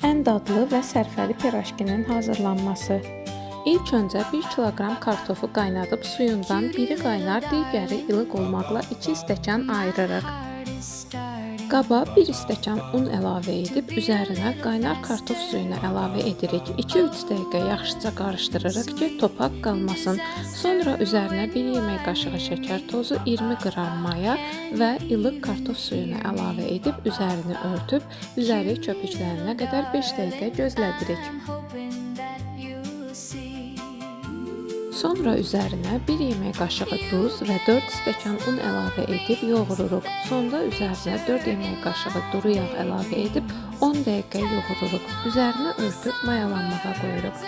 Ən dadlı və sərfəli pirajkinin hazırlanması. İlk öncə 1 kiloqram kartofu qaynadıb suyundan biri qaynar, digəri ilıq olmaqla 2 stəkan ayırırıq. Qaba 1 stəkan un əlavə edib üzərinə qaynar kartof suyunu əlavə edirik. 2-3 dəqiqə yaxşıca qarışdırırıq ki, topak qalmasın. Sonra üzərinə 1 yemək qaşığı şəkər tozu, 20 qram maya və ilıq kartof suyunu əlavə edib üzərini örtüb, üzəri köpüklənənə qədər 5 dəqiqə gözlədirik. Sonra üzərinə 1 yemək qaşığı duz və 4 stəkan un əlavə edib yoğururuq. Sonda üzərinə 4 yemək qaşığı duru yağ əlavə edib 10 dəqiqə yoğururuq. Üzərinə örtüb mayalanmağa qoyuruq.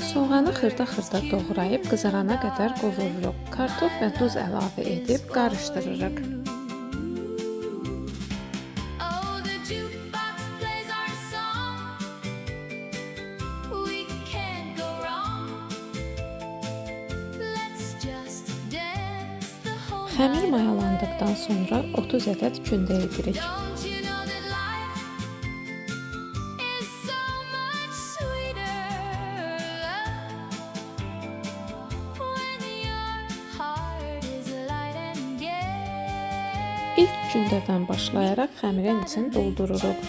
Soğanı xırda-xırda doğrayıb qızarana qədər qovururuq. Kartof və duz əlavə edib qarışdırırıq. Xəmir mayalandıqdan sonra 30 ədəd kündə edirik. İlk kündədən başlayaraq xəmirin içini doldururuq.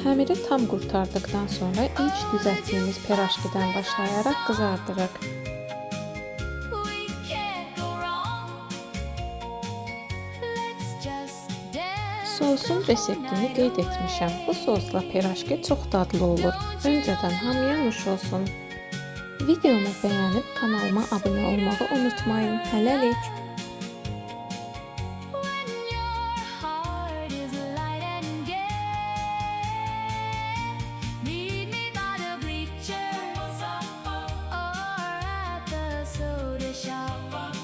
Xəmiri tam qurtardıqdan sonra ilk düzəltdiyimiz pirajkidən başlayaraq qızardırıq. Sosun reseptini qeyd etmişəm. Bu sosla pirajki çox dadlı olur. Öncədən hamıya nuş olsun. Videomu bəyənib kanalıma abunə olmağı unutmayın. Hələlik.